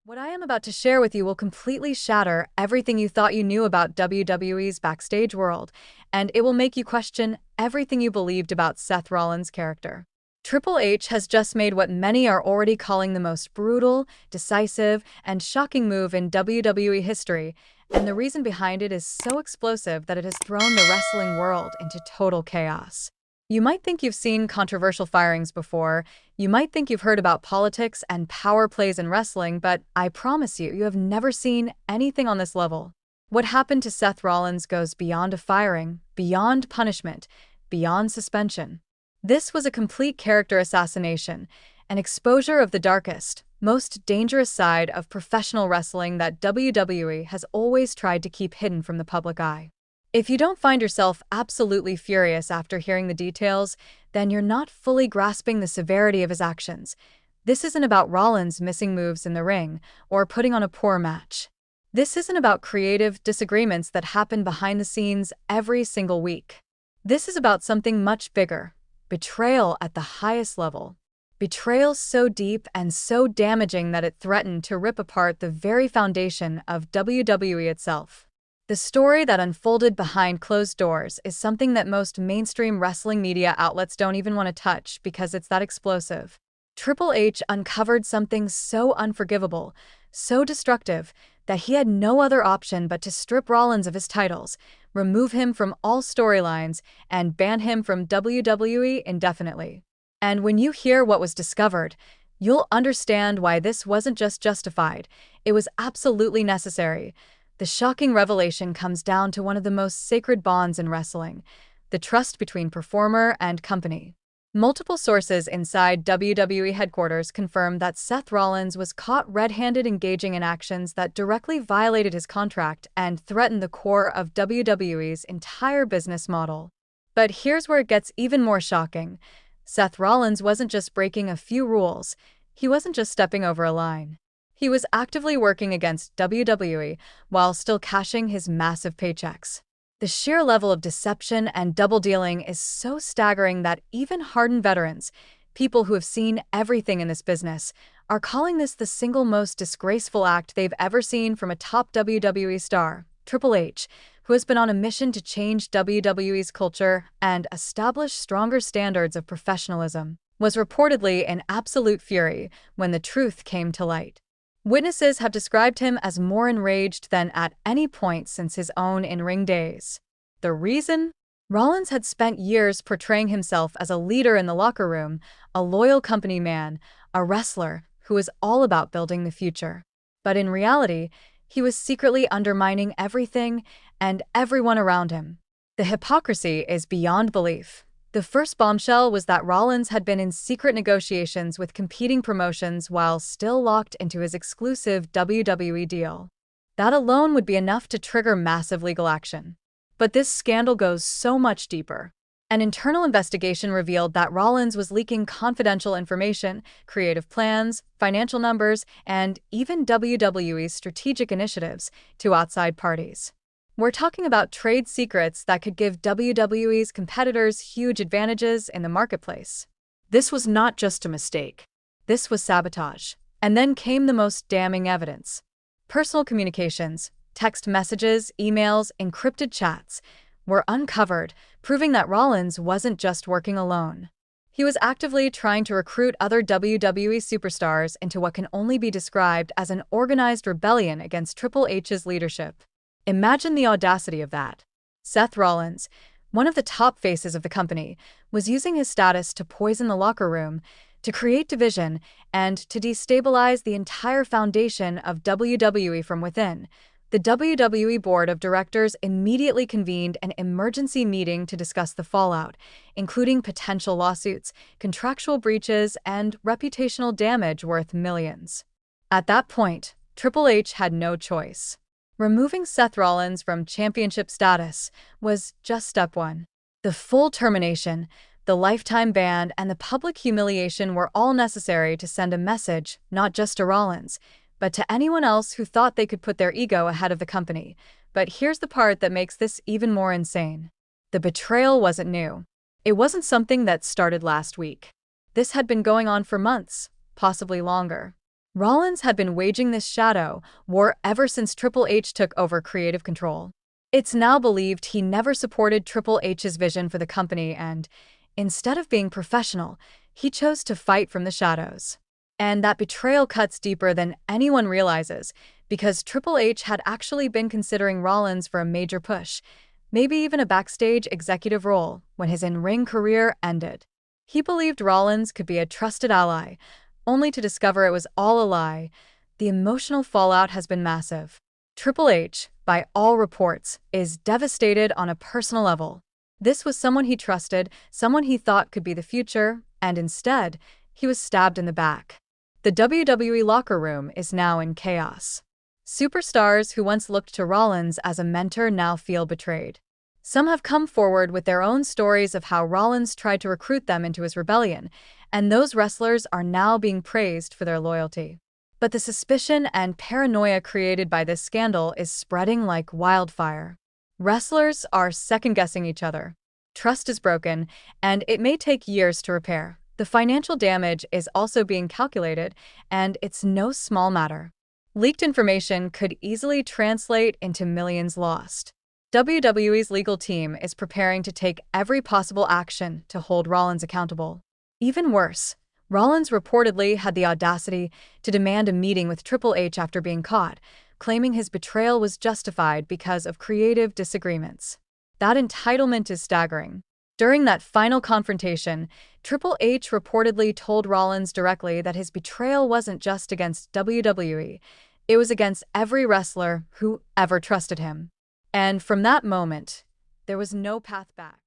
What I am about to share with you will completely shatter everything you thought you knew about WWE's backstage world, and it will make you question everything you believed about Seth Rollins' character. Triple H has just made what many are already calling the most brutal, decisive, and shocking move in WWE history, and the reason behind it is so explosive that it has thrown the wrestling world into total chaos. You might think you've seen controversial firings before, you might think you've heard about politics and power plays in wrestling, but I promise you, you have never seen anything on this level. What happened to Seth Rollins goes beyond a firing, beyond punishment, beyond suspension. This was a complete character assassination, an exposure of the darkest, most dangerous side of professional wrestling that WWE has always tried to keep hidden from the public eye. If you don't find yourself absolutely furious after hearing the details, then you're not fully grasping the severity of his actions. This isn't about Rollins missing moves in the ring or putting on a poor match. This isn't about creative disagreements that happen behind the scenes every single week. This is about something much bigger: betrayal at the highest level. Betrayal so deep and so damaging that it threatened to rip apart the very foundation of WWE itself. The story that unfolded behind closed doors is something that most mainstream wrestling media outlets don't even want to touch because it's that explosive. Triple H uncovered something so unforgivable, so destructive, that he had no other option but to strip Rollins of his titles, remove him from all storylines, and ban him from WWE indefinitely. And when you hear what was discovered, you'll understand why this wasn't just justified, it was absolutely necessary. The shocking revelation comes down to one of the most sacred bonds in wrestling: the trust between performer and company. Multiple sources inside WWE headquarters confirm that Seth Rollins was caught red-handed engaging in actions that directly violated his contract and threatened the core of WWE's entire business model. But here's where it gets even more shocking. Seth Rollins wasn't just breaking a few rules, he wasn't just stepping over a line. He was actively working against WWE while still cashing his massive paychecks. The sheer level of deception and double-dealing is so staggering that even hardened veterans, people who have seen everything in this business, are calling this the single most disgraceful act they've ever seen from a top WWE star. Triple H, who has been on a mission to change WWE's culture and establish stronger standards of professionalism, was reportedly in absolute fury when the truth came to light. Witnesses have described him as more enraged than at any point since his own in-ring days. The reason? Rollins had spent years portraying himself as a leader in the locker room, a loyal company man, a wrestler who was all about building the future. But in reality, he was secretly undermining everything and everyone around him. The hypocrisy is beyond belief. The first bombshell was that Rollins had been in secret negotiations with competing promotions while still locked into his exclusive WWE deal. That alone would be enough to trigger massive legal action. But this scandal goes so much deeper. An internal investigation revealed that Rollins was leaking confidential information, creative plans, financial numbers, and even WWE's strategic initiatives to outside parties. We're talking about trade secrets that could give WWE's competitors huge advantages in the marketplace. This was not just a mistake. This was sabotage. And then came the most damning evidence. Personal communications, text messages, emails, encrypted chats were uncovered, proving that Rollins wasn't just working alone. He was actively trying to recruit other WWE superstars into what can only be described as an organized rebellion against Triple H's leadership. Imagine the audacity of that. Seth Rollins, one of the top faces of the company, was using his status to poison the locker room, to create division, and to destabilize the entire foundation of WWE from within. The WWE Board of Directors immediately convened an emergency meeting to discuss the fallout, including potential lawsuits, contractual breaches, and reputational damage worth millions. At that point, Triple H had no choice. Removing Seth Rollins from championship status was just step one. The full termination, the lifetime ban, and the public humiliation were all necessary to send a message not just to Rollins, but to anyone else who thought they could put their ego ahead of the company. But here's the part that makes this even more insane. The betrayal wasn't new. It wasn't something that started last week. This had been going on for months, possibly longer. Rollins had been waging this shadow war ever since Triple H took over creative control. It's now believed he never supported Triple H's vision for the company and, instead of being professional, he chose to fight from the shadows. And that betrayal cuts deeper than anyone realizes, because Triple H had actually been considering Rollins for a major push, maybe even a backstage executive role, when his in-ring career ended. He believed Rollins could be a trusted ally, only to discover it was all a lie. The emotional fallout has been massive. Triple H, by all reports, is devastated on a personal level. This was someone he trusted, someone he thought could be the future, and instead, he was stabbed in the back. The WWE locker room is now in chaos. Superstars who once looked to Rollins as a mentor now feel betrayed. Some have come forward with their own stories of how Rollins tried to recruit them into his rebellion, and those wrestlers are now being praised for their loyalty. But the suspicion and paranoia created by this scandal is spreading like wildfire. Wrestlers are second-guessing each other. Trust is broken, and it may take years to repair. The financial damage is also being calculated, and it's no small matter. Leaked information could easily translate into millions lost. WWE's legal team is preparing to take every possible action to hold Rollins accountable. Even worse, Rollins reportedly had the audacity to demand a meeting with Triple H after being caught, claiming his betrayal was justified because of creative disagreements. That entitlement is staggering. During that final confrontation, Triple H reportedly told Rollins directly that his betrayal wasn't just against WWE, it was against every wrestler who ever trusted him. And from that moment, there was no path back.